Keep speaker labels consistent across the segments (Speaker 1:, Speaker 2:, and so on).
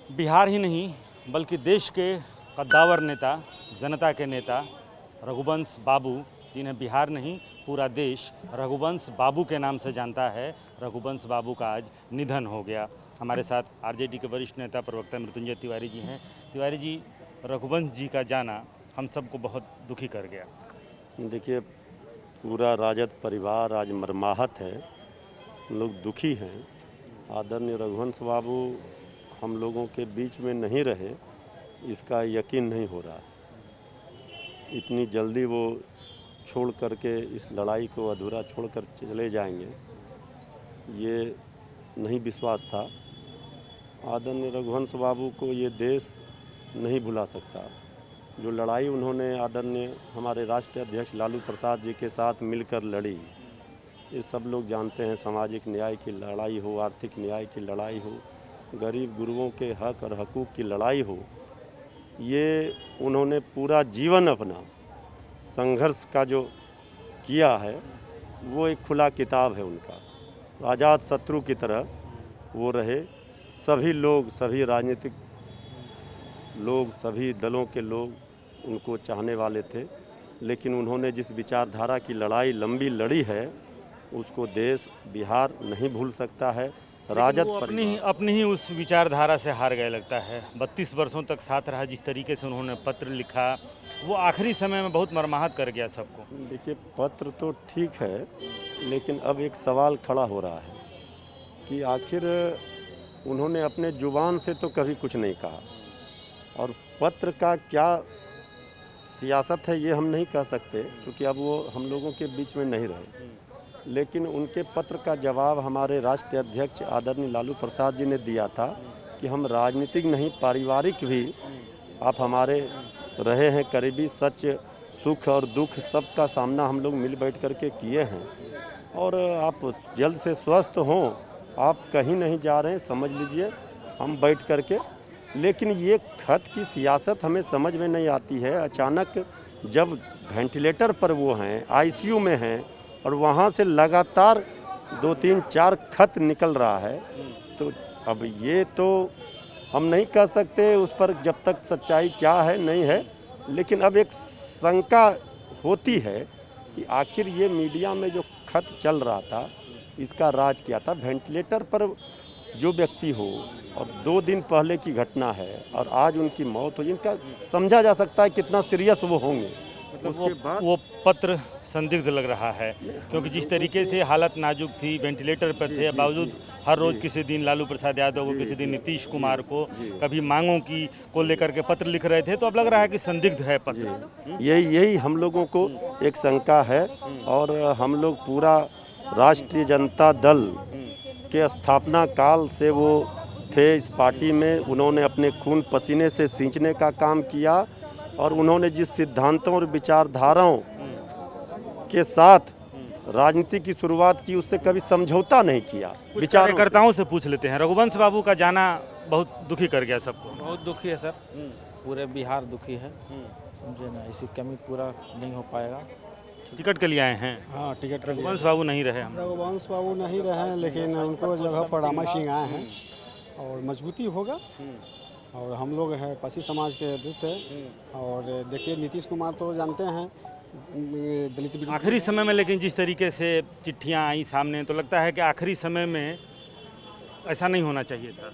Speaker 1: बिहार ही नहीं बल्कि देश के कद्दावर नेता, जनता के नेता रघुवंश बाबू, जिन्हें बिहार नहीं पूरा देश रघुवंश बाबू के नाम से जानता है, रघुवंश बाबू का आज निधन हो गया। हमारे साथ आरजेडी के वरिष्ठ नेता प्रवक्ता मृत्युंजय तिवारी जी हैं। तिवारी जी, रघुवंश जी का जाना हम सबको बहुत दुखी कर गया।
Speaker 2: देखिए, पूरा राजद परिवार आज मर्माहत है, लोग दुखी हैं। आदरणीय रघुवंश बाबू हम लोगों के बीच में नहीं रहे, इसका यकीन नहीं हो रहा। इतनी जल्दी वो छोड़ करके इस लड़ाई को अधूरा छोड़कर चले जाएंगे, ये नहीं विश्वास था। आदरणीय रघुवंश बाबू को ये देश नहीं भुला सकता। जो लड़ाई उन्होंने आदरणीय हमारे राष्ट्रीय अध्यक्ष लालू प्रसाद जी के साथ मिलकर लड़ी, ये सब लोग जानते हैं। सामाजिक न्याय की लड़ाई हो, आर्थिक न्याय की लड़ाई हो, गरीब गुरुओं के हक और हकूक़ की लड़ाई हो, ये उन्होंने पूरा जीवन अपना संघर्ष का जो किया है, वो एक खुला किताब है उनका। आज़ाद शत्रु की तरह वो रहे। सभी लोग, सभी राजनीतिक लोग, सभी दलों के लोग उनको चाहने वाले थे, लेकिन उन्होंने जिस विचारधारा की लड़ाई लंबी लड़ी है, उसको देश बिहार नहीं भूल सकता है। राजद
Speaker 1: अपनी ही उस विचारधारा से हार गए लगता है। 32 वर्षों तक साथ रहा, जिस तरीके से उन्होंने पत्र लिखा, वो आखिरी समय में बहुत मर्माहत कर गया सबको।
Speaker 2: देखिए, पत्र तो ठीक है, लेकिन अब एक सवाल खड़ा हो रहा है कि आखिर उन्होंने अपने जुबान से तो कभी कुछ नहीं कहा, और पत्र का क्या सियासत है ये हम नहीं कह सकते, क्योंकि अब वो हम लोगों के बीच में नहीं रहे। लेकिन उनके पत्र का जवाब हमारे राष्ट्रीय अध्यक्ष आदरणीय लालू प्रसाद जी ने दिया था कि हम राजनीतिक नहीं, पारिवारिक भी आप हमारे रहे हैं करीबी, सच सुख और दुख सबका सामना हम लोग मिल बैठ कर के किए हैं, और आप जल्द से स्वस्थ हों, आप कहीं नहीं जा रहे हैं, समझ लीजिए हम बैठ कर के। लेकिन ये खत की सियासत हमें समझ में नहीं आती है। अचानक जब वेंटिलेटर पर वो हैं, आईसीयू में हैं, और वहाँ से लगातार 2, 3, 4 खत निकल रहा है, तो अब ये तो हम नहीं कह सकते उस पर जब तक सच्चाई क्या है नहीं है। लेकिन अब एक शंका होती है कि आखिर ये मीडिया में जो खत चल रहा था, इसका राज क्या था। वेंटिलेटर पर जो व्यक्ति हो, और 2 दिन पहले की घटना है, और आज उनकी मौत हो, इनका समझा जा सकता है कितना सीरियस वो होंगे।
Speaker 1: मतलब वो पत्र संदिग्ध लग रहा है, क्योंकि जिस तरीके से हालत नाजुक थी, वेंटिलेटर पर थे, बावजूद हर रोज़ किसी दिन लालू प्रसाद यादव को, किसी दिन नीतीश कुमार को, कभी मांगों को लेकर के पत्र लिख रहे थे, तो अब लग रहा है कि संदिग्ध है पत्र।
Speaker 2: यही हम लोगों को एक शंका है, और हम लोग पूरा राष्ट्रीय जनता दल के स्थापना काल से वो थे इस पार्टी में। उन्होंने अपने खून पसीने से सींचने का काम किया, और उन्होंने जिस सिद्धांतों और विचारधाराओं के साथ राजनीति की शुरुआत की, उससे कभी समझौता नहीं किया।
Speaker 1: कार्यकर्ताओं से पूछ लेते हैं। रघुवंश बाबू का जाना बहुत दुखी कर गया सबको।
Speaker 3: बहुत दुखी है सर, पूरे बिहार दुखी है, समझे ना। ऐसी कमी पूरा नहीं हो पाएगा।
Speaker 1: टिकट के लिए आए हैं?
Speaker 4: हाँ, टिकट के लिए।
Speaker 1: रघुवंश बाबू नहीं रहे।
Speaker 4: रघुवंश बाबू नहीं रहे, लेकिन उनको जगह पर रामा सिंह आए हैं, और मजबूती होगा। और हम लोग हैं पसी समाज के दूत हैं, और देखिए नीतीश कुमार तो जानते हैं दलित
Speaker 1: आखिरी समय में, लेकिन जिस तरीके से चिट्ठियां आई सामने, तो लगता है कि आखिरी समय में ऐसा नहीं होना चाहिए था।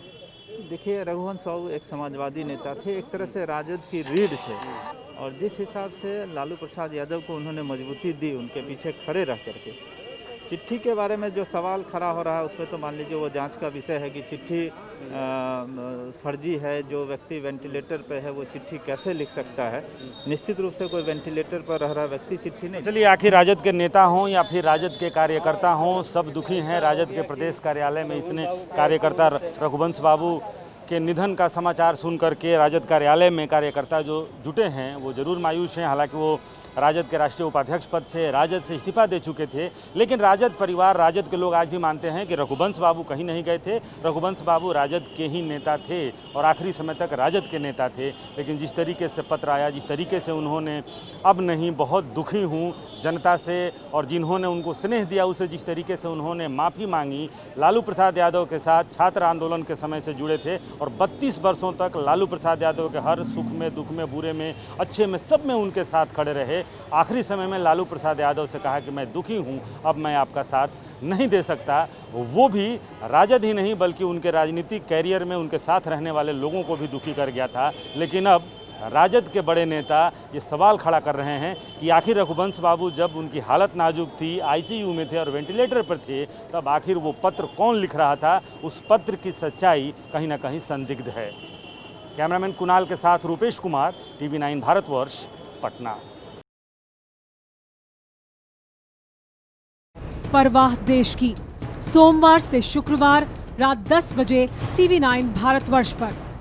Speaker 5: देखिए, रघुवंश बाबू एक समाजवादी नेता थे, एक तरह से राजद की रीढ़ थे, और जिस हिसाब से लालू प्रसाद यादव को उन्होंने मजबूती दी, उनके पीछे खड़े रह करके। चिट्ठी के बारे में जो सवाल खड़ा हो रहा है, उसमें तो मान लीजिए वो जांच का विषय है कि चिट्ठी फर्जी है। जो व्यक्ति वेंटिलेटर पे है, वो चिट्ठी कैसे लिख सकता है? निश्चित रूप से कोई वेंटिलेटर पर रह रहा व्यक्ति चिट्ठी नहीं।
Speaker 1: चलिए, आखिर राजद के नेता हों या फिर राजद के कार्यकर्ता हों, सब दुखी हैं। राजद के प्रदेश कार्यालय में इतने कार्यकर्ता रघुवंश बाबू के निधन का समाचार सुन करके राजद कार्यालय में कार्यकर्ता जो जुटे हैं, वो ज़रूर मायूस हैं। हालांकि वो राजद के राष्ट्रीय उपाध्यक्ष पद से, राजद से इस्तीफा दे चुके थे, लेकिन राजद परिवार, राजद के लोग आज भी मानते हैं कि रघुवंश बाबू कहीं नहीं गए थे। रघुवंश बाबू राजद के ही नेता थे, और आखिरी समय तक राजद के नेता थे। लेकिन जिस तरीके से पत्र आया, जिस तरीके से उन्होंने अब नहीं, बहुत दुखी हूँ जनता से, और जिन्होंने उनको स्नेह दिया उसे जिस तरीके से उन्होंने माफ़ी मांगी, लालू प्रसाद यादव के साथ छात्र आंदोलन के समय से जुड़े थे, और 32 वर्षों तक लालू प्रसाद यादव के हर सुख में, दुख में, बुरे में, अच्छे में, सब में उनके साथ खड़े रहे। आखिरी समय में लालू प्रसाद यादव से कहा कि मैं दुखी हूँ, अब मैं आपका साथ नहीं दे सकता। वो भी राजद ही नहीं बल्कि उनके राजनीतिक कैरियर में उनके साथ रहने वाले लोगों को भी दुखी कर गया था। लेकिन अब राजद के बड़े नेता ये सवाल खड़ा कर रहे हैं कि आखिर रघुवंश बाबू जब उनकी हालत नाजुक थी, आईसीयू में थे और वेंटिलेटर पर थे, तब आखिर वो पत्र कौन लिख रहा था? उस पत्र की सच्चाई कहीं ना कहीं संदिग्ध है। कैमरामैन कुणाल के साथ रूपेश कुमार, TV9 भारतवर्ष, पटना।
Speaker 6: परवाह देश की, सोमवार से शुक्रवार रात 10 बजे TV9 भारतवर्ष पर।